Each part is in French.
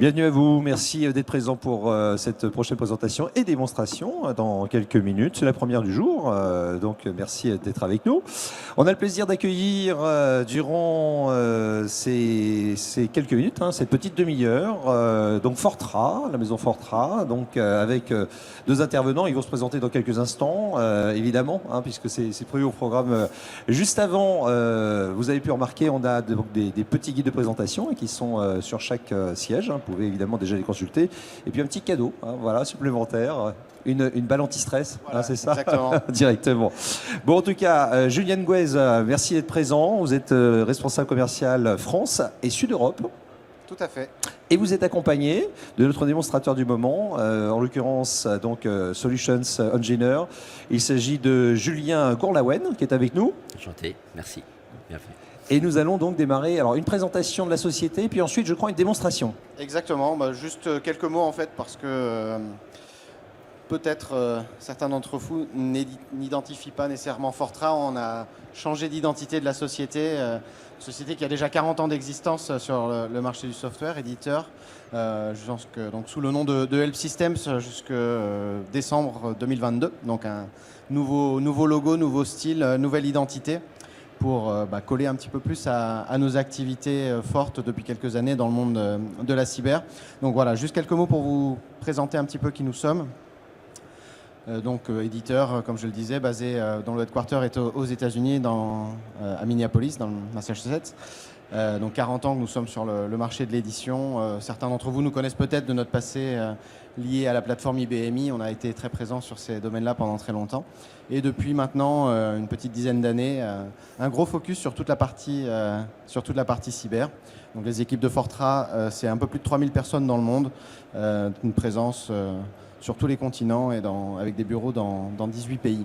Bienvenue à vous, merci d'être présent pour cette prochaine présentation et démonstration dans quelques minutes. C'est la première du jour, donc merci d'être avec nous. On a le plaisir d'accueillir durant ces quelques minutes, cette petite demi-heure, donc Fortra, la maison Fortra, donc avec deux intervenants. Ils vont se présenter dans quelques instants, évidemment, puisque c'est prévu au programme. Juste avant, vous avez pu remarquer, on a donc des petits guides de présentation qui sont sur chaque siège. Vous pouvez évidemment déjà les consulter. Et puis un petit cadeau, voilà, supplémentaire, une balle anti-stress, voilà, c'est ça. Exactement. Directement. Bon, en tout cas, Julien Gouez, merci d'être présent. Vous êtes responsable commercial France et Sud-Europe. Tout à fait. Et vous êtes accompagné de notre démonstrateur du moment, en l'occurrence donc Solutions Engineer. Il s'agit de Julien Gourlaouen qui est avec nous. Enchanté, merci. Bien fait. Et nous allons donc démarrer alors une présentation de la société, puis ensuite, je crois, une démonstration. Exactement. Juste quelques mots en fait, parce que peut-être certains d'entre vous n'identifient pas nécessairement Fortra. On a changé d'identité de la société. Société qui a déjà 40 ans d'existence sur le marché du software, éditeur, donc sous le nom de Help Systems jusqu'à décembre 2022. Donc un nouveau logo, nouveau style, nouvelle identité pour coller un petit peu plus à nos activités fortes depuis quelques années dans le monde de la cyber. Donc voilà, juste quelques mots pour vous présenter un petit peu qui nous sommes. Éditeur, comme je le disais, basé dont le headquarter est aux États-Unis, à Minneapolis, dans le Massachusetts. Donc 40 ans que nous sommes sur le marché de l'édition. Certains d'entre vous nous connaissent peut-être de notre passé lié à la plateforme IBMI. On a été très présents sur ces domaines-là pendant très longtemps. Et depuis maintenant une petite dizaine d'années, un gros focus sur toute la partie cyber. Donc les équipes de Fortra, c'est un peu plus de 3000 personnes dans le monde, une présence sur tous les continents et avec des bureaux dans 18 pays.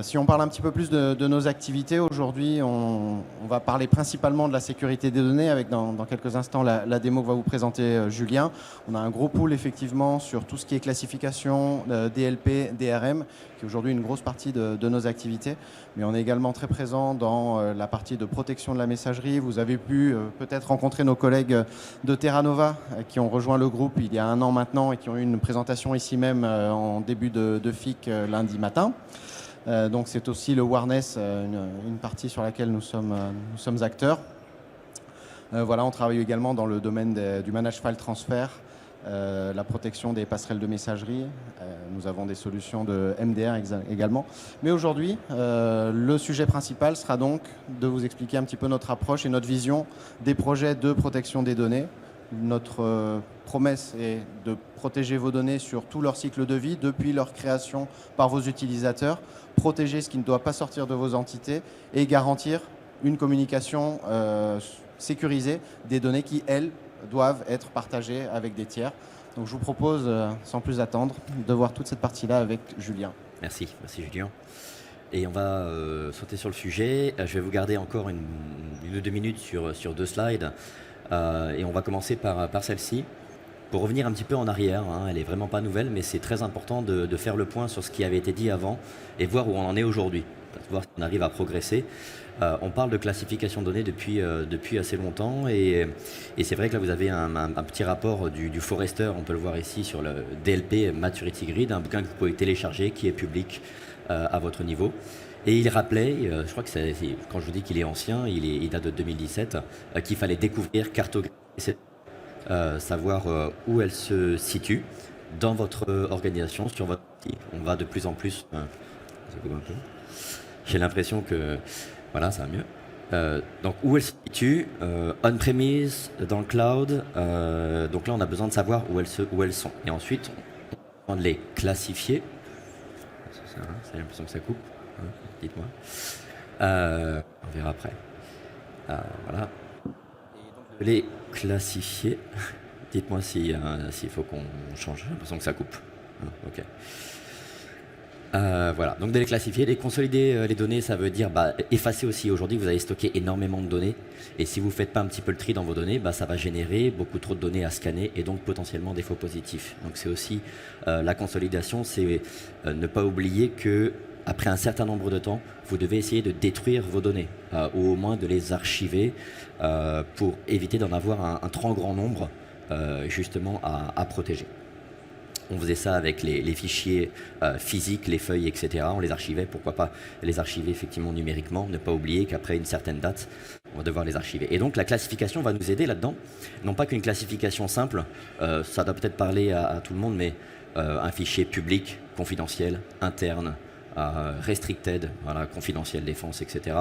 Si on parle un petit peu plus de nos activités, aujourd'hui, on va parler principalement de la sécurité des données avec dans quelques instants la démo que va vous présenter Julien. On a un gros pool effectivement sur tout ce qui est classification, DLP, DRM, qui est aujourd'hui une grosse partie de nos activités. Mais on est également très présent dans la partie de protection de la messagerie. Vous avez pu peut-être rencontrer nos collègues de Terra Nova qui ont rejoint le groupe il y a un an maintenant et qui ont eu une présentation ici même en début de FIC lundi matin. Donc c'est aussi le Warness, une partie sur laquelle nous sommes acteurs. Voilà, on travaille également dans le domaine du Managed File Transfer, la protection des passerelles de messagerie. Nous avons des solutions de MDR également. Mais aujourd'hui, le sujet principal sera donc de vous expliquer un petit peu notre approche et notre vision des projets de protection des données. Notre promesse est de protéger vos données sur tout leur cycle de vie, depuis leur création par vos utilisateurs, protéger ce qui ne doit pas sortir de vos entités et garantir une communication sécurisée des données qui, elles, doivent être partagées avec des tiers. Donc je vous propose, sans plus attendre, de voir toute cette partie-là avec Julien. Merci Julien. Et on va sauter sur le sujet. Je vais vous garder encore une ou deux minutes sur deux slides. Et on va commencer par celle-ci. Pour revenir un petit peu en arrière, elle n'est vraiment pas nouvelle, mais c'est très important de faire le point sur ce qui avait été dit avant et voir où on en est aujourd'hui, voir si on arrive à progresser. On parle de classification de données depuis assez longtemps et c'est vrai que là vous avez un petit rapport du Forrester, on peut le voir ici sur le DLP Maturity Grid, un bouquin que vous pouvez télécharger qui est public à votre niveau. Et il rappelait, je crois que quand je vous dis qu'il est ancien, il date de 2017, qu'il fallait découvrir, cartographier, savoir où elle se situe dans votre organisation, sur votre outil. On va de plus en plus... J'ai l'impression que... Voilà, ça va mieux. Donc où elle se situe, on-premise, dans le cloud. Donc là, on a besoin de savoir où elles sont. Et ensuite, on va les classifier. C'est l'impression que ça coupe. Dites-moi. On verra après. Voilà. Et donc, les classifier. Dites-moi s'il faut qu'on change. J'ai l'impression que ça coupe. Ok. Voilà, donc de les classifier, les consolider les données, ça veut dire effacer aussi. Aujourd'hui, vous allez stocker énormément de données et si vous ne faites pas un petit peu le tri dans vos données, ça va générer beaucoup trop de données à scanner et donc potentiellement des faux positifs. Donc c'est aussi la consolidation, c'est ne pas oublier que après un certain nombre de temps, vous devez essayer de détruire vos données ou au moins de les archiver pour éviter d'en avoir un trop grand nombre justement à protéger. On faisait ça avec les fichiers physiques, les feuilles, etc. On les archivait, pourquoi pas les archiver effectivement numériquement, ne pas oublier qu'après une certaine date, on va devoir les archiver. Et donc la classification va nous aider là-dedans, non pas qu'une classification simple, ça doit peut-être parler à tout le monde, mais un fichier public, confidentiel, interne, restricted, voilà, confidentiel, défense, etc.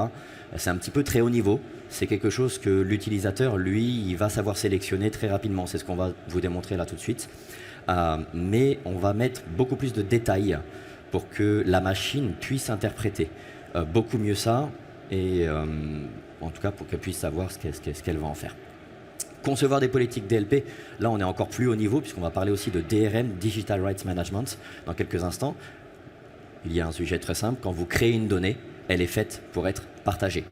C'est un petit peu très haut niveau, c'est quelque chose que l'utilisateur, lui, il va savoir sélectionner très rapidement, c'est ce qu'on va vous démontrer là tout de suite. Mais on va mettre beaucoup plus de détails pour que la machine puisse interpréter beaucoup mieux ça et en tout cas pour qu'elle puisse savoir ce qu'elle va en faire. Concevoir des politiques DLP, là on est encore plus haut niveau puisqu'on va parler aussi de DRM, Digital Rights Management, dans quelques instants. Il y a un sujet très simple, quand vous créez une donnée, elle est faite pour être partagée.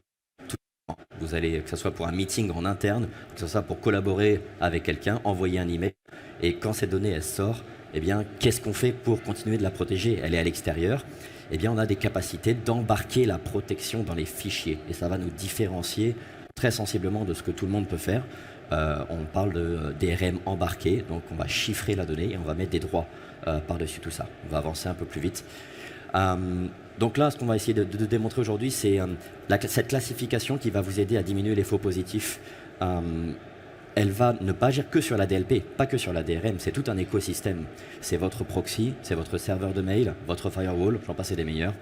Vous allez, que ce soit pour un meeting en interne, que ce soit pour collaborer avec quelqu'un, envoyer un email. Et quand cette donnée elle sort, eh bien, qu'est-ce qu'on fait pour continuer de la protéger? Elle est à l'extérieur. Eh bien, on a des capacités d'embarquer la protection dans les fichiers. Et ça va nous différencier très sensiblement de ce que tout le monde peut faire. On parle de DRM embarqué, donc on va chiffrer la donnée et on va mettre des droits par-dessus tout ça. On va avancer un peu plus vite. Donc là, ce qu'on va essayer de démontrer aujourd'hui, c'est cette classification qui va vous aider à diminuer les faux positifs. Elle va ne pas agir que sur la DLP, pas que sur la DRM, c'est tout un écosystème. C'est votre proxy, c'est votre serveur de mail, votre firewall, j'en passe des meilleurs,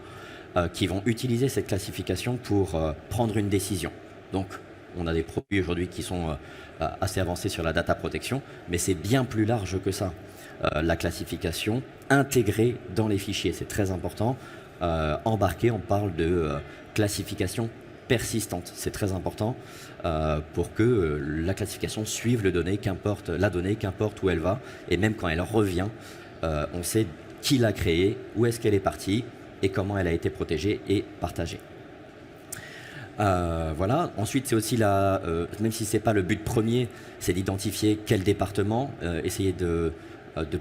qui vont utiliser cette classification pour prendre une décision. Donc, on a des produits aujourd'hui qui sont assez avancés sur la data protection, mais c'est bien plus large que ça. La classification intégrée dans les fichiers, c'est très important. Embarqué, on parle de classification persistante, c'est très important pour que la classification suive la donnée, qu'importe où elle va, et même quand elle revient, on sait qui l'a créée, où est-ce qu'elle est partie, et comment elle a été protégée et partagée. Voilà. Ensuite, c'est aussi même si c'est pas le but premier, c'est d'identifier quel département, essayer de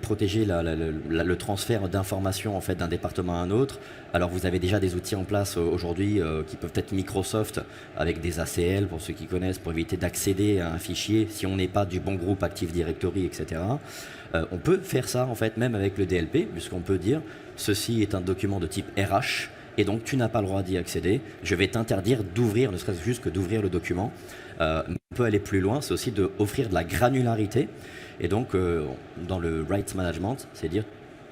protéger le transfert d'informations en fait, d'un département à un autre. Alors vous avez déjà des outils en place aujourd'hui qui peuvent être Microsoft avec des ACL pour ceux qui connaissent pour éviter d'accéder à un fichier si on n'est pas du bon groupe Active Directory, etc. On peut faire ça en fait même avec le DLP puisqu'on peut dire ceci est un document de type RH et donc tu n'as pas le droit d'y accéder. Je vais t'interdire d'ouvrir, ne serait-ce juste que d'ouvrir le document. On peut aller plus loin, c'est aussi d'offrir de la granularité. Et donc, dans le rights management, c'est dire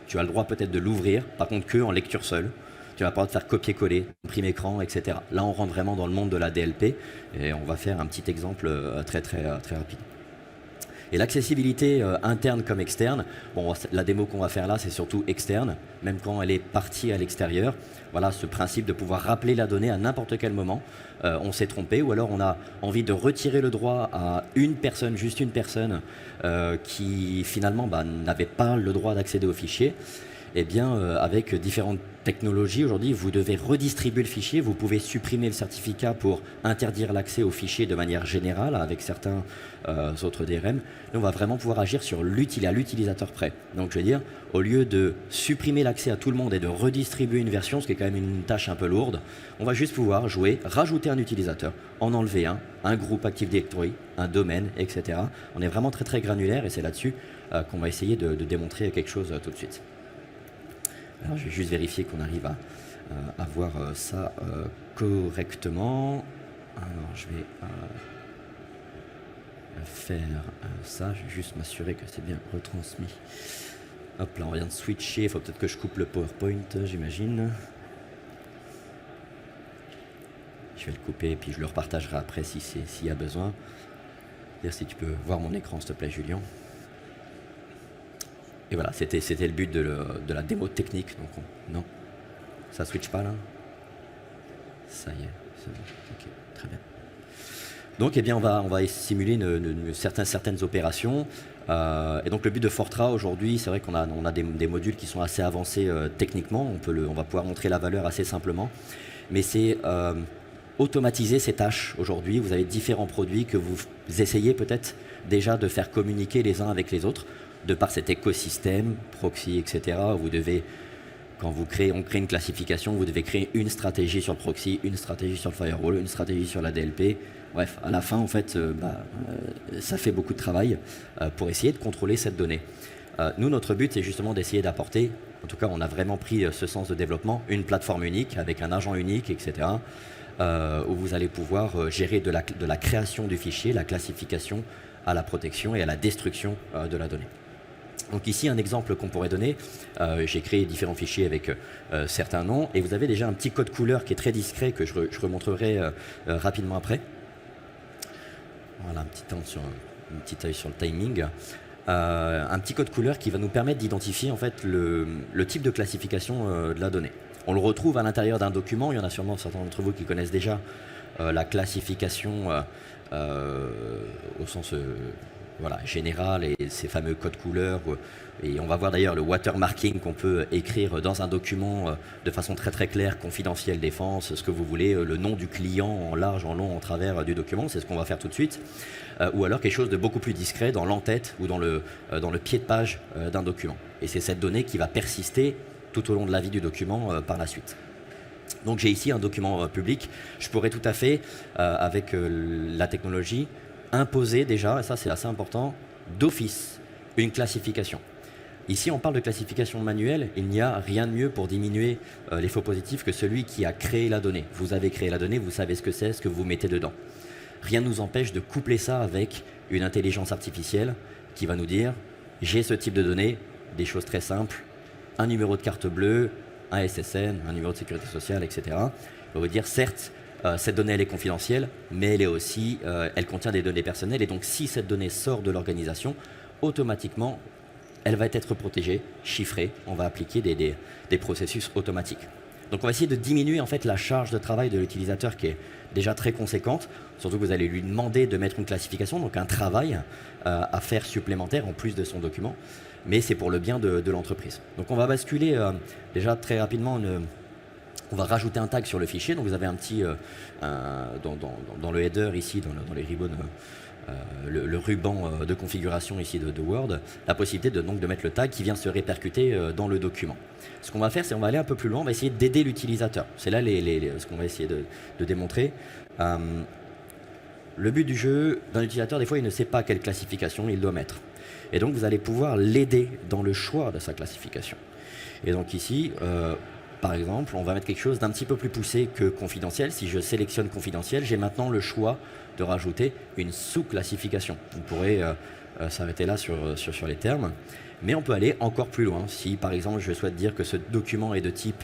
tu as le droit peut-être de l'ouvrir, par contre que en lecture seule. Tu vas pas te faire copier-coller, imprimer écran, etc. Là, on rentre vraiment dans le monde de la DLP et on va faire un petit exemple très rapide. Et l'accessibilité interne comme externe, bon, la démo qu'on va faire là, c'est surtout externe, même quand elle est partie à l'extérieur. Voilà, ce principe de pouvoir rappeler la donnée à n'importe quel moment. On s'est trompé ou alors on a envie de retirer le droit à une personne, juste une personne, qui finalement n'avait pas le droit d'accéder au fichier. Eh bien, avec différentes technologies, aujourd'hui, vous devez redistribuer le fichier. Vous pouvez supprimer le certificat pour interdire l'accès au fichier de manière générale avec certains autres DRM. Nous, on va vraiment pouvoir agir sur à l'utilisateur près. Donc, je veux dire, au lieu de supprimer l'accès à tout le monde et de redistribuer une version, ce qui est quand même une tâche un peu lourde, on va juste pouvoir jouer, rajouter un utilisateur, en enlever un groupe Active Directory, un domaine, etc. On est vraiment très granulaire et c'est là-dessus qu'on va essayer de démontrer quelque chose tout de suite. Alors, je vais juste vérifier qu'on arrive à voir ça correctement. Alors, je vais faire ça. Je vais juste m'assurer que c'est bien retransmis. Hop là, on vient de switcher. Il faut peut-être que je coupe le PowerPoint, j'imagine. Je vais le couper et puis je le repartagerai après s'il y a besoin. D'ailleurs, si tu peux voir mon écran, s'il te plaît, Julien. Et voilà, c'était le but de la démo technique. Donc non, ça switch pas là. Ça y est, c'est bon. Ok, très bien. Donc, eh bien, on va simuler certaines opérations. Et donc, le but de Fortra aujourd'hui, c'est vrai qu'on a des modules qui sont assez avancés techniquement. On va pouvoir montrer la valeur assez simplement. Mais c'est automatiser ces tâches aujourd'hui. Vous avez différents produits que vous essayez peut-être déjà de faire communiquer les uns avec les autres. De par cet écosystème, proxy, etc., vous devez, quand on crée une classification, vous devez créer une stratégie sur le proxy, une stratégie sur le firewall, une stratégie sur la DLP, Bref, à la fin, en fait, ça fait beaucoup de travail pour essayer de contrôler cette donnée. Nous, notre but, c'est justement d'essayer d'apporter, en tout cas, on a vraiment pris ce sens de développement, une plateforme unique, avec un agent unique, etc., où vous allez pouvoir gérer de la création du fichier, la classification, à la protection et à la destruction de la donnée. Donc ici, un exemple qu'on pourrait donner, j'ai créé différents fichiers avec certains noms, et vous avez déjà un petit code couleur qui est très discret que je remontrerai rapidement après. Voilà, un petit œil sur le timing. Un petit code couleur qui va nous permettre d'identifier en fait le type de classification de la donnée. On le retrouve à l'intérieur d'un document, il y en a sûrement certains d'entre vous qui connaissent déjà la classification au sens voilà, général et ces fameux codes couleurs. Et on va voir d'ailleurs le watermarking qu'on peut écrire dans un document de façon très très claire, confidentielle, défense, ce que vous voulez, le nom du client en large, en long, en travers du document, c'est ce qu'on va faire tout de suite. Ou alors quelque chose de beaucoup plus discret dans l'entête ou dans le pied de page d'un document. Et c'est cette donnée qui va persister tout au long de la vie du document par la suite. Donc j'ai ici un document public. Je pourrais tout à fait, avec la technologie, imposer déjà, et ça c'est assez important, d'office, une classification. Ici on parle de classification manuelle, il n'y a rien de mieux pour diminuer les faux positifs que celui qui a créé la donnée. Vous avez créé la donnée, vous savez ce que c'est, ce que vous mettez dedans. Rien ne nous empêche de coupler ça avec une intelligence artificielle qui va nous dire j'ai ce type de données, des choses très simples, un numéro de carte bleue, un SSN, un numéro de sécurité sociale, etc. On va vous dire certes, cette donnée elle est confidentielle, mais elle est aussi, elle contient des données personnelles et donc si cette donnée sort de l'organisation, automatiquement elle va être protégée, chiffrée, on va appliquer des processus automatiques. Donc on va essayer de diminuer en fait la charge de travail de l'utilisateur qui est déjà très conséquente, surtout que vous allez lui demander de mettre une classification, donc un travail à faire supplémentaire en plus de son document, mais c'est pour le bien de l'entreprise. Donc on va basculer déjà très rapidement, on va rajouter un tag sur le fichier, donc vous avez un petit, dans le header ici, dans les ribbons, le ruban de configuration ici de Word, la possibilité de mettre le tag qui vient se répercuter dans le document. Ce qu'on va faire, c'est qu'on va aller un peu plus loin, on va essayer d'aider l'utilisateur. C'est là ce qu'on va essayer de démontrer. Le but du jeu d'un utilisateur, des fois, il ne sait pas quelle classification il doit mettre. Et donc, vous allez pouvoir l'aider dans le choix de sa classification. Et donc ici, par exemple, on va mettre quelque chose d'un petit peu plus poussé que confidentiel. Si je sélectionne confidentiel, j'ai maintenant le choix de rajouter une sous-classification. On pourrait s'arrêter là sur les termes, mais on peut aller encore plus loin. Si par exemple je souhaite dire que ce document est de type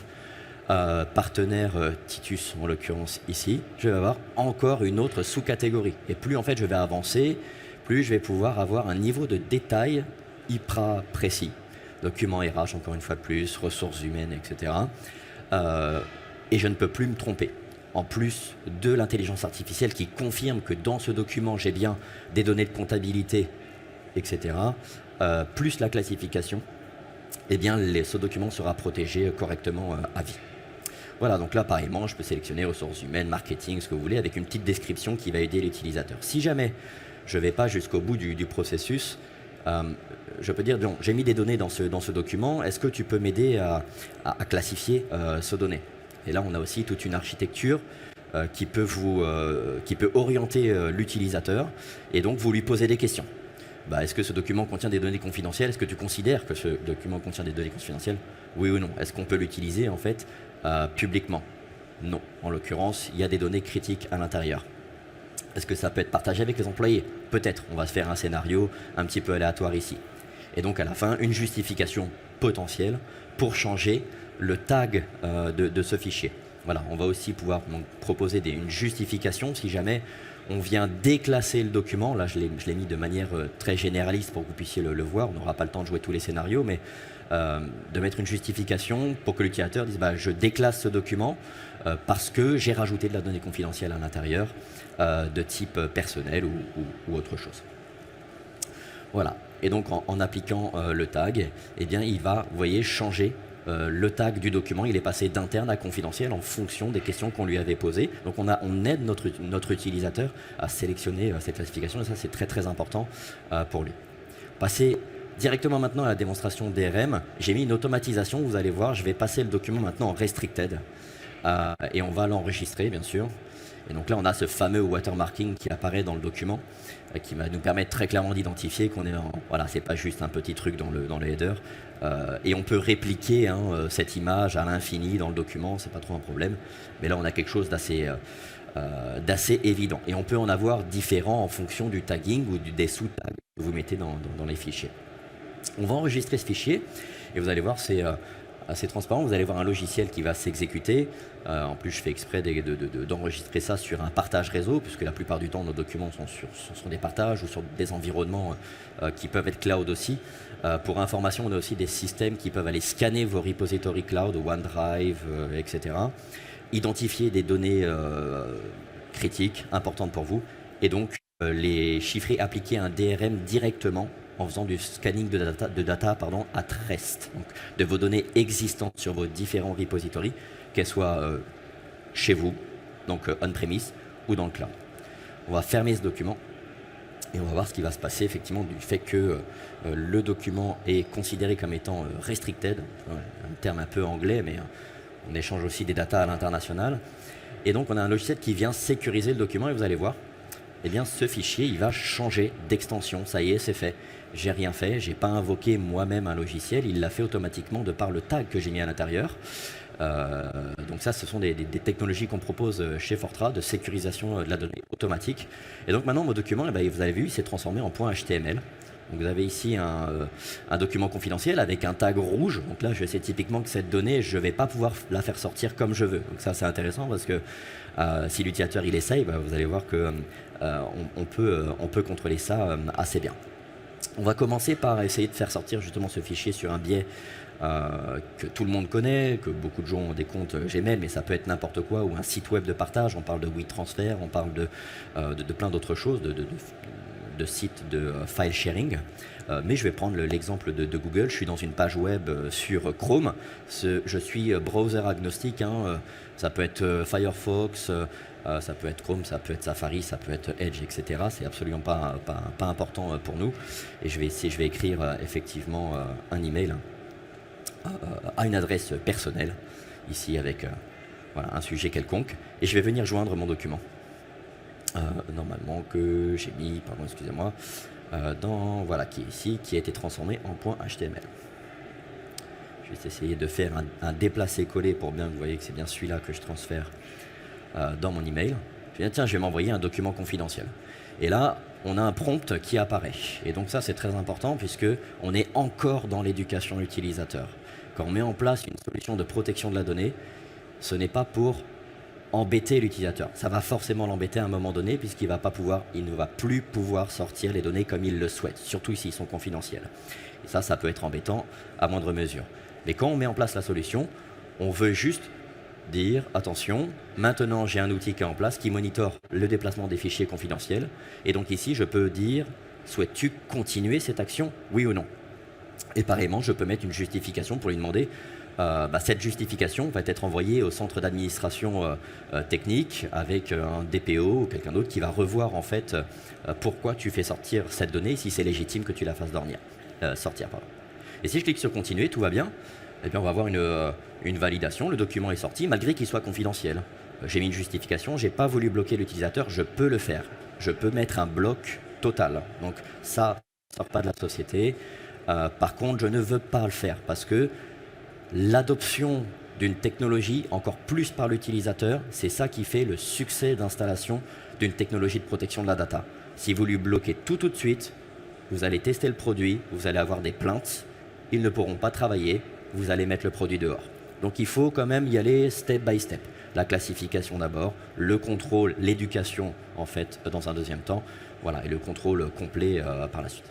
partenaire Titus, en l'occurrence ici, je vais avoir encore une autre sous-catégorie. Et plus en fait je vais avancer, plus je vais pouvoir avoir un niveau de détail hyper précis. Documents RH, encore une fois de plus, ressources humaines, etc. Et je ne peux plus me tromper. En plus de l'intelligence artificielle qui confirme que dans ce document, j'ai bien des données de comptabilité, etc., plus la classification, eh bien, ce document sera protégé correctement à vie. Voilà, donc là, pareillement, je peux sélectionner ressources humaines, marketing, ce que vous voulez, avec une petite description qui va aider l'utilisateur. Si jamais je ne vais pas jusqu'au bout du processus, je peux dire, j'ai mis des données dans ce document, est-ce que tu peux m'aider à classifier ces données? Et là, on a aussi toute une architecture qui peut orienter l'utilisateur et donc vous lui posez des questions. Est-ce que ce document contient des données confidentielles? Est-ce que tu considères que ce document contient des données confidentielles? Oui ou non? Est-ce qu'on peut l'utiliser en fait publiquement? Non. En l'occurrence, il y a des données critiques à l'intérieur. Est-ce que ça peut être partagé avec les employés? Peut-être. On va se faire un scénario un petit peu aléatoire ici. Et donc à la fin, une justification potentielle pour changer le tag de ce fichier. Voilà, on va aussi pouvoir proposer une justification si jamais on vient déclasser le document. Là, je l'ai mis de manière très généraliste pour que vous puissiez le voir. On n'aura pas le temps de jouer tous les scénarios, mais de mettre une justification pour que l'utilisateur dise je déclasse ce document parce que j'ai rajouté de la donnée confidentielle à l'intérieur de type personnel ou autre chose. Voilà. Et donc en appliquant le tag, eh bien, il va, vous voyez, changer le tag du document. Il est passé d'interne à confidentiel en fonction des questions qu'on lui avait posées. Donc on aide notre utilisateur à sélectionner cette classification et ça c'est très très important pour lui. Passer directement maintenant à la démonstration DRM, j'ai mis une automatisation, vous allez voir, je vais passer le document maintenant en restricted et on va l'enregistrer bien sûr. Et donc là, on a ce fameux watermarking qui apparaît dans le document, qui va nous permettre très clairement d'identifier qu'on est en... Voilà, c'est pas juste un petit truc dans le header. Et on peut répliquer cette image à l'infini dans le document, c'est pas trop un problème. Mais là, on a quelque chose d'assez évident. Et on peut en avoir différents en fonction du tagging ou des sous-tags que vous mettez dans les fichiers. On va enregistrer ce fichier et vous allez voir, c'est assez transparent. Vous allez voir un logiciel qui va s'exécuter. En plus, je fais exprès d'enregistrer ça sur un partage réseau, puisque la plupart du temps, nos documents sont sur des partages ou sur des environnements qui peuvent être cloud aussi. Pour information, on a aussi des systèmes qui peuvent aller scanner vos repositories cloud, OneDrive, etc. Identifier des données critiques, importantes pour vous, et donc les chiffrer, appliquer un DRM directement en faisant du scanning de data at rest, donc de vos données existantes sur vos différents repositories, qu'elles soient chez vous, donc on-premise, ou dans le cloud. On va fermer ce document et on va voir ce qui va se passer effectivement du fait que le document est considéré comme étant restricted, un terme un peu anglais, mais on échange aussi des datas à l'international. Et donc on a un logiciel qui vient sécuriser le document et vous allez voir, eh bien ce fichier il va changer d'extension. Ça y est, c'est fait. J'ai rien fait, j'ai pas invoqué moi-même un logiciel, il l'a fait automatiquement de par le tag que j'ai mis à l'intérieur. Donc ça, ce sont des technologies qu'on propose chez Fortran de sécurisation de la donnée automatique. Et donc maintenant, mon document, eh bien, vous avez vu, il s'est transformé en .html. Donc vous avez ici un document confidentiel avec un tag rouge. Donc là, je sais typiquement que cette donnée, je ne vais pas pouvoir la faire sortir comme je veux. Donc ça, c'est intéressant parce que si l'utilisateur il essaye, bah, vous allez voir que on peut contrôler ça assez bien. On va commencer par essayer de faire sortir justement ce fichier sur un biais que tout le monde connaît, que beaucoup de gens ont des comptes Gmail, mais ça peut être n'importe quoi, ou un site web de partage. On parle de WeTransfer, on parle de plein d'autres choses, de sites de file sharing. Mais je vais prendre l'exemple de Google. Je suis dans une page web sur Chrome. Je suis browser agnostique. Ça peut être Firefox, ça peut être Chrome, ça peut être Safari, ça peut être Edge, etc. C'est absolument pas important pour nous. Et je vais écrire effectivement un email à une adresse personnelle, ici avec voilà, un sujet quelconque. Et je vais venir joindre mon document. Normalement que j'ai mis, pardon, excusez-moi, voilà, qui est ici, qui a été transformé en .html. Je vais essayer de faire un déplacer-coller pour bien que vous voyez que c'est bien celui-là que je transfère dans mon email. Je vais dire, tiens, je vais m'envoyer un document confidentiel. Et là, on a un prompt qui apparaît. Et donc ça, c'est très important puisque on est encore dans l'éducation utilisateur. Quand on met en place une solution de protection de la donnée, ce n'est pas pour embêter l'utilisateur. Ça va forcément l'embêter à un moment donné puisqu'il ne va plus pouvoir sortir les données comme il le souhaite, surtout s'ils sont confidentiels. Et ça peut être embêtant à moindre mesure. Mais quand on met en place la solution, on veut juste dire attention, maintenant j'ai un outil qui est en place qui monitore le déplacement des fichiers confidentiels. Et donc ici, je peux dire souhaites-tu continuer cette action, oui ou non? Et pareillement, je peux mettre une justification pour lui demander cette justification va être envoyée au centre d'administration technique avec un DPO ou quelqu'un d'autre qui va revoir en fait pourquoi tu fais sortir cette donnée, si c'est légitime que tu la fasses sortir. Pardon. Et si je clique sur continuer, tout va bien, eh bien on va avoir une validation, le document est sorti malgré qu'il soit confidentiel. J'ai mis une justification, j'ai pas voulu bloquer l'utilisateur, je peux le faire. Je peux mettre un bloc total. Donc ça ne sort pas de la société. Par contre, je ne veux pas le faire parce que l'adoption d'une technologie, encore plus par l'utilisateur, c'est ça qui fait le succès d'installation d'une technologie de protection de la data. Si vous lui bloquez tout de suite, vous allez tester le produit, vous allez avoir des plaintes, ils ne pourront pas travailler, vous allez mettre le produit dehors. Donc il faut quand même y aller step by step. La classification d'abord, le contrôle, l'éducation en fait dans un deuxième temps, voilà, et le contrôle complet par la suite.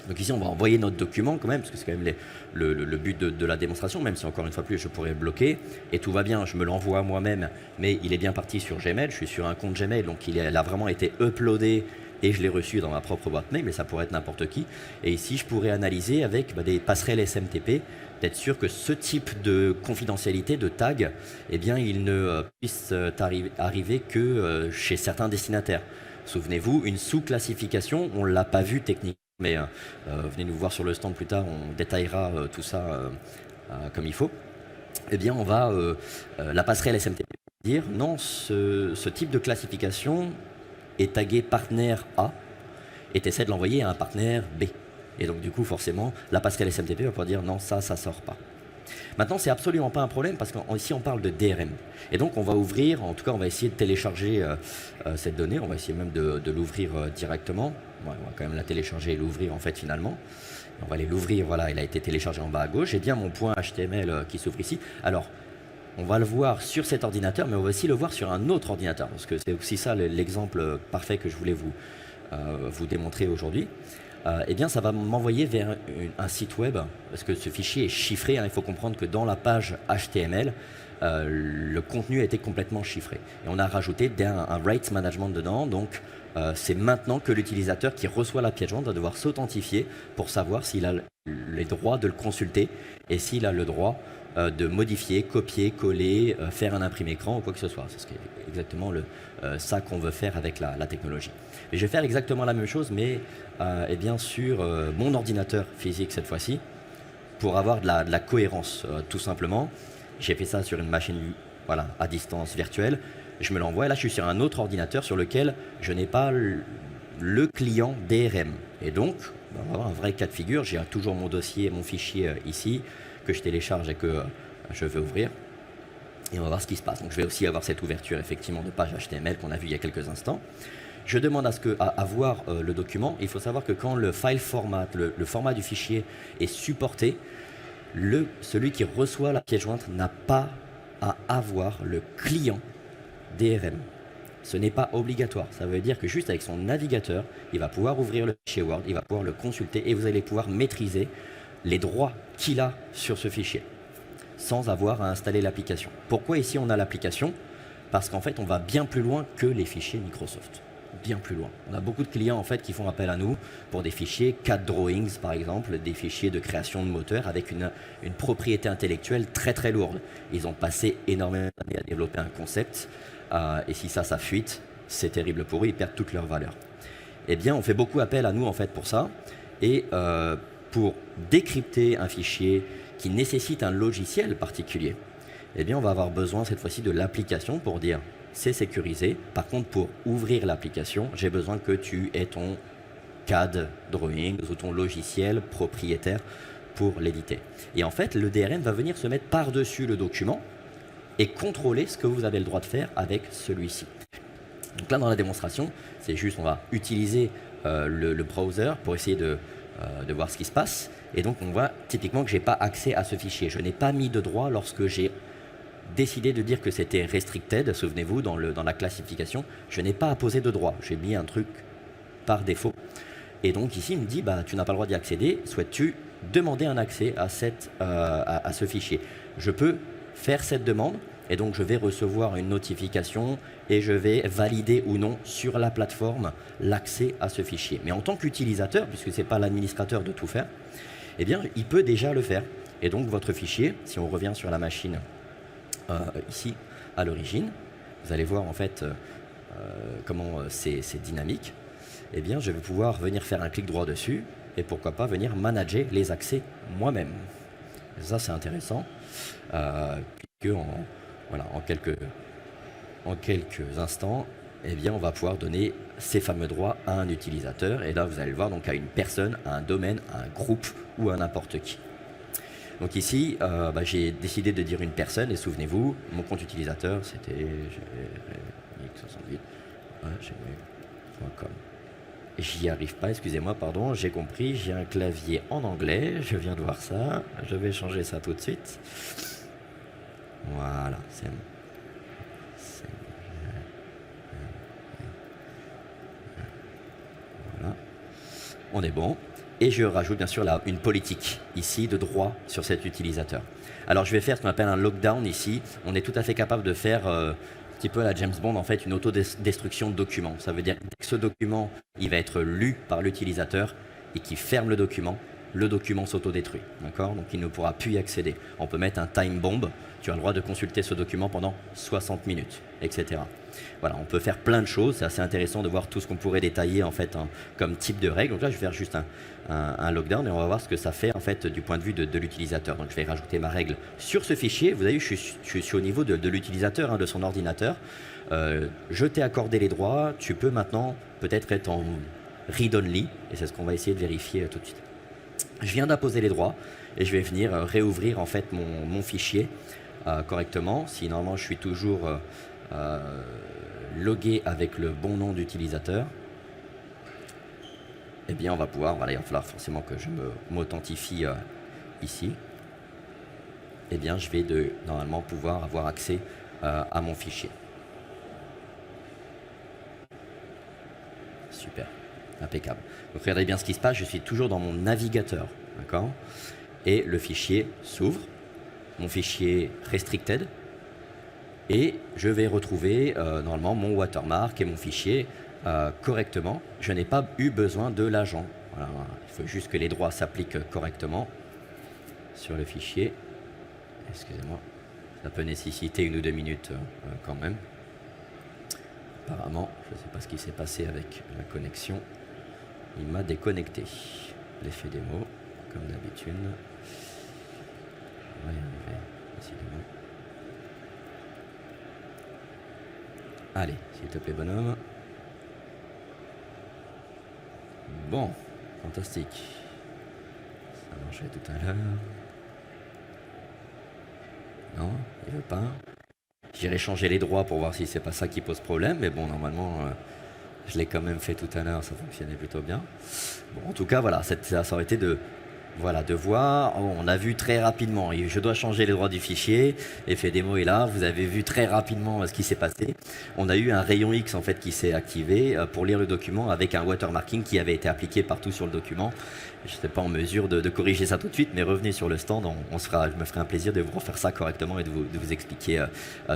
Donc ici, on va envoyer notre document quand même, parce que c'est quand même le but de la démonstration, même si encore une fois plus, je pourrais bloquer. Et tout va bien, je me l'envoie moi-même, mais il est bien parti sur Gmail. Je suis sur un compte Gmail, donc il a vraiment été uploadé et je l'ai reçu dans ma propre boîte mail, mais ça pourrait être n'importe qui. Et ici, je pourrais analyser avec des passerelles SMTP, d'être sûr que ce type de confidentialité, de tag, eh bien, il ne puisse arriver que chez certains destinataires. Souvenez-vous, une sous-classification, on ne l'a pas vu techniquement. Mais venez nous voir sur le stand plus tard, on détaillera tout ça comme il faut. Eh bien, on va la passerelle SMTP dire non, ce type de classification est tagué partenaire A et tu essaies de l'envoyer à un partenaire B. Et donc du coup forcément la passerelle SMTP va pouvoir dire non, ça sort pas. Maintenant, c'est absolument pas un problème parce qu'ici on parle de DRM. Et donc on va ouvrir, en tout cas on va essayer de télécharger cette donnée, on va essayer même de l'ouvrir directement. Ouais, on va quand même la télécharger et l'ouvrir en fait finalement. On va aller l'ouvrir, voilà, il a été téléchargé en bas à gauche. J'ai bien mon point HTML qui s'ouvre ici. Alors, on va le voir sur cet ordinateur, mais on va aussi le voir sur un autre ordinateur, parce que c'est aussi ça l'exemple parfait que je voulais vous démontrer aujourd'hui. Eh bien, ça va m'envoyer vers un site web, parce que ce fichier est chiffré. Hein, il faut comprendre que dans la page HTML, le contenu a été complètement chiffré. Et on a rajouté un rights management dedans, donc c'est maintenant que l'utilisateur qui reçoit la pièce jointe va devoir s'authentifier pour savoir s'il a les droits de le consulter et s'il a le droit de modifier, copier, coller, faire un imprimé écran ou quoi que ce soit. C'est ce qui est exactement ça qu'on veut faire avec la technologie. Et je vais faire exactement la même chose, mais eh bien sur mon ordinateur physique cette fois-ci, pour avoir de la cohérence, tout simplement. J'ai fait ça sur une machine voilà, à distance virtuelle. Je me l'envoie et là je suis sur un autre ordinateur sur lequel je n'ai pas le client DRM. Et donc, on va avoir un vrai cas de figure. J'ai toujours mon dossier, mon fichier ici, que je télécharge et que je vais ouvrir. Et on va voir ce qui se passe. Donc je vais aussi avoir cette ouverture effectivement de page HTML qu'on a vu il y a quelques instants. Je demande à voir le document. Il faut savoir que quand le file format, le format du fichier est supporté, celui qui reçoit la pièce jointe n'a pas à avoir le client DRM. Ce n'est pas obligatoire. Ça veut dire que juste avec son navigateur, il va pouvoir ouvrir le fichier Word, il va pouvoir le consulter et vous allez pouvoir maîtriser les droits qu'il a sur ce fichier sans avoir à installer l'application. Pourquoi ici on a l'application? Parce qu'en fait on va bien plus loin que les fichiers Microsoft. Bien plus loin. On a beaucoup de clients en fait qui font appel à nous pour des fichiers CAD Drawings par exemple, des fichiers de création de moteurs avec une propriété intellectuelle très très lourde. Ils ont passé énormément d'années à développer un concept et si ça fuite, c'est terrible pour eux, ils perdent toute leur valeur. Eh bien on fait beaucoup appel à nous en fait pour ça et pour décrypter un fichier qui nécessite un logiciel particulier, eh bien on va avoir besoin cette fois-ci de l'application pour dire c'est sécurisé. Par contre, pour ouvrir l'application, j'ai besoin que tu aies ton CAD Drawing ou ton logiciel propriétaire pour l'éditer. Et en fait, le DRM va venir se mettre par-dessus le document et contrôler ce que vous avez le droit de faire avec celui-ci. Donc là, dans la démonstration, c'est juste, on va utiliser le browser pour essayer de voir ce qui se passe. Et donc, on voit typiquement que je n'ai pas accès à ce fichier. Je n'ai pas mis de droit lorsque j'ai décidé de dire que c'était restricted, souvenez-vous, dans la classification, je n'ai pas apposé de droit, j'ai mis un truc par défaut. Et donc ici, il me dit, tu n'as pas le droit d'y accéder, souhaites-tu demander un accès à ce fichier? Je peux faire cette demande, et donc je vais recevoir une notification, et je vais valider ou non sur la plateforme l'accès à ce fichier. Mais en tant qu'utilisateur, puisque ce n'est pas l'administrateur de tout faire, eh bien, il peut déjà le faire. Et donc votre fichier, si on revient sur la machine, ici à l'origine, vous allez voir en fait comment c'est dynamique. Eh bien, je vais pouvoir venir faire un clic droit dessus et pourquoi pas venir manager les accès moi-même. Ça, c'est intéressant, puisque en quelques instants, eh bien, on va pouvoir donner ces fameux droits à un utilisateur. Et là, vous allez le voir, donc à une personne, à un domaine, à un groupe ou à n'importe qui. Donc ici, j'ai décidé de dire une personne, et souvenez-vous, mon compte utilisateur, c'était gmail.com. J'y arrive pas, excusez-moi, pardon, j'ai compris, j'ai un clavier en anglais, je viens de voir ça, je vais changer ça tout de suite. Voilà, voilà, on est bon. Et je rajoute bien sûr là une politique ici de droit sur cet utilisateur. Alors je vais faire ce qu'on appelle un lockdown ici. On est tout à fait capable de faire un petit peu à la James Bond en fait une autodestruction de document. Ça veut dire que ce document il va être lu par l'utilisateur et qui ferme le document. le document s'autodétruit. D'accord? Donc il ne pourra plus y accéder. On peut mettre un time bomb, tu as le droit de consulter ce document pendant 60 minutes, etc. Voilà, on peut faire plein de choses, c'est assez intéressant de voir tout ce qu'on pourrait détailler en fait comme type de règle. Donc là je vais faire juste un lockdown et on va voir ce que ça fait en fait du point de vue de l'utilisateur. Donc je vais rajouter ma règle sur ce fichier. Vous avez vu, je suis au niveau de l'utilisateur, hein, de son ordinateur. Je t'ai accordé les droits, tu peux maintenant peut-être être en read-only et c'est ce qu'on va essayer de vérifier tout de suite. Je viens d'apposer les droits et je vais venir réouvrir en fait mon fichier correctement. Si normalement je suis toujours logué avec le bon nom d'utilisateur, eh bien on va pouvoir, voilà, il va falloir forcément que je m'authentifie ici. Eh bien je vais normalement pouvoir avoir accès à mon fichier. Super, impeccable. Donc regardez bien ce qui se passe, je suis toujours dans mon navigateur, d'accord? Et le fichier s'ouvre, mon fichier restricted, et je vais retrouver normalement mon watermark et mon fichier correctement. Je n'ai pas eu besoin de l'agent. Voilà, il faut juste que les droits s'appliquent correctement sur le fichier. Excusez-moi, ça peut nécessiter 1 ou 2 minutes quand même. Apparemment, je ne sais pas ce qui s'est passé avec la connexion. Il m'a déconnecté. L'effet démo, comme d'habitude. On va y arriver, décidément. Allez, s'il te plaît, bonhomme. Bon, fantastique. Ça marchait tout à l'heure. Non, il veut pas. J'irai changer les droits pour voir si c'est pas ça qui pose problème, mais bon, normalement, je l'ai quand même fait tout à l'heure, ça fonctionnait plutôt bien. Bon, en tout cas, voilà, ça aurait été de voir. Oh, on a vu très rapidement, et je dois changer les droits du fichier. L'effet démo est là, vous avez vu très rapidement ce qui s'est passé. On a eu un rayon X en fait qui s'est activé pour lire le document avec un watermarking qui avait été appliqué partout sur le document. Je n'étais pas en mesure de corriger ça tout de suite, mais revenez sur le stand, je me ferai un plaisir de vous refaire ça correctement et de vous expliquer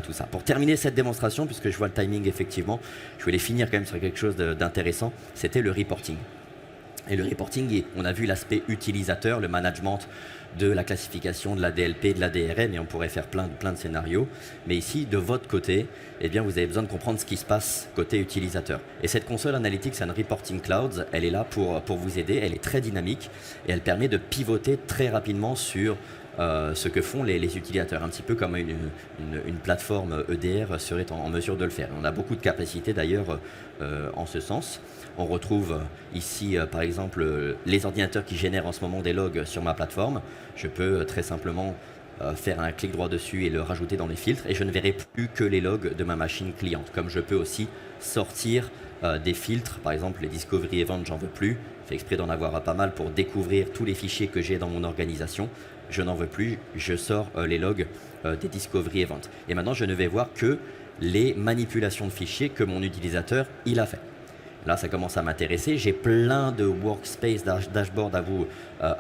tout ça. Pour terminer cette démonstration, puisque je vois le timing effectivement, je voulais finir quand même sur quelque chose d'intéressant, c'était le reporting. Et le reporting, on a vu l'aspect utilisateur, le management de la classification, de la DLP, de la DRM, et on pourrait faire plein de scénarios. Mais ici, de votre côté, eh bien, vous avez besoin de comprendre ce qui se passe côté utilisateur. Et cette console Analytics and Reporting Clouds, elle est là pour vous aider, elle est très dynamique et elle permet de pivoter très rapidement sur ce que font les utilisateurs, un petit peu comme une plateforme EDR serait en mesure de le faire. On a beaucoup de capacités d'ailleurs en ce sens. On retrouve ici par exemple les ordinateurs qui génèrent en ce moment des logs sur ma plateforme. Je peux très simplement faire un clic droit dessus et le rajouter dans les filtres et je ne verrai plus que les logs de ma machine cliente. Comme je peux aussi sortir des filtres, par exemple les Discovery Events, j'en veux plus. Je fais exprès d'en avoir pas mal pour découvrir tous les fichiers que j'ai dans mon organisation. Je n'en veux plus, je sors les logs des Discovery Events. Et maintenant, je ne vais voir que les manipulations de fichiers que mon utilisateur il a fait. Là, ça commence à m'intéresser. J'ai plein de workspace, dashboard à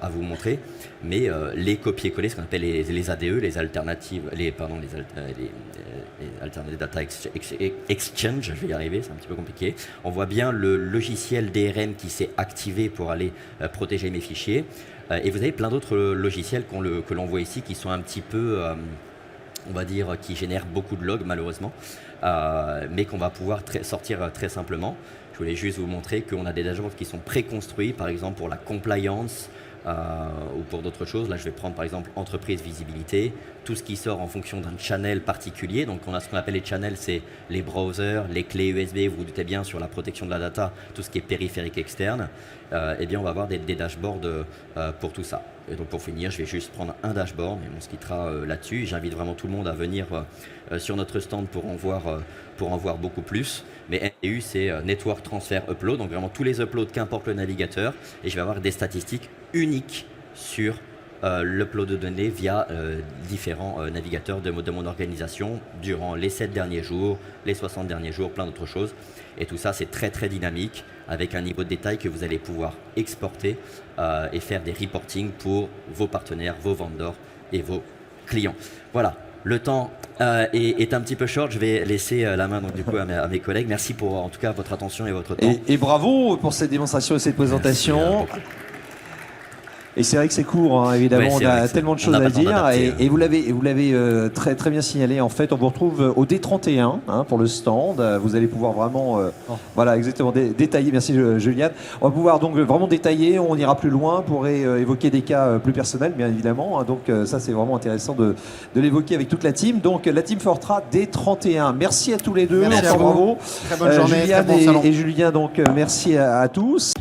vous montrer, mais les copier-coller, ce qu'on appelle les ADE, les alternatives, les Alternative Data Exchange, je vais y arriver, c'est un petit peu compliqué. On voit bien le logiciel DRM qui s'est activé pour aller protéger mes fichiers. Et vous avez plein d'autres logiciels que l'on voit ici qui sont un petit peu, on va dire, qui génèrent beaucoup de logs malheureusement, mais qu'on va pouvoir sortir très simplement. Je voulais juste vous montrer qu'on a des dashboards qui sont préconstruits, par exemple pour la compliance ou pour d'autres choses. Là, je vais prendre par exemple entreprise visibilité, tout ce qui sort en fonction d'un channel particulier. Donc, on a ce qu'on appelle les channels, c'est les browsers, les clés USB, vous vous doutez bien sur la protection de la data, tout ce qui est périphérique externe. Eh bien, on va avoir des dashboards pour tout ça. Et donc, pour finir, je vais juste prendre un dashboard et on se quittera là-dessus. J'invite vraiment tout le monde à venir sur notre stand pour en voir beaucoup plus. Mais NTU, c'est Network Transfer Upload, donc vraiment tous les uploads qu'importe le navigateur. Et je vais avoir des statistiques uniques sur l'upload de données via différents navigateurs de mon organisation durant les 7 derniers jours, les 60 derniers jours, plein d'autres choses. Et tout ça, c'est très très dynamique avec un niveau de détail que vous allez pouvoir exporter et faire des reporting pour vos partenaires, vos vendors et vos clients. Voilà. Le temps est un petit peu short, je vais laisser la main donc, du coup, à mes collègues. Merci pour en tout cas votre attention et votre temps. Et bravo pour cette démonstration et cette présentation. Et c'est vrai que c'est court, hein, évidemment, Ouais, on c'est vrai a que tellement de on choses n'a pas à le temps dire. d'adapter, Et vous l'avez très, très bien signalé. En fait, on vous retrouve au D31 hein, pour le stand. Vous allez pouvoir vraiment, voilà, exactement, détailler. Merci Juliane. On va pouvoir donc vraiment détailler. On ira plus loin. On pourrait évoquer des cas plus personnels, bien évidemment. Hein. Donc ça, c'est vraiment intéressant de l'évoquer avec toute la team. Donc la team Fortran D31. Merci à tous les deux. Merci à vous. Bravo. Très bonne journée, Juliane très bon salon. et Julien. Donc merci à tous.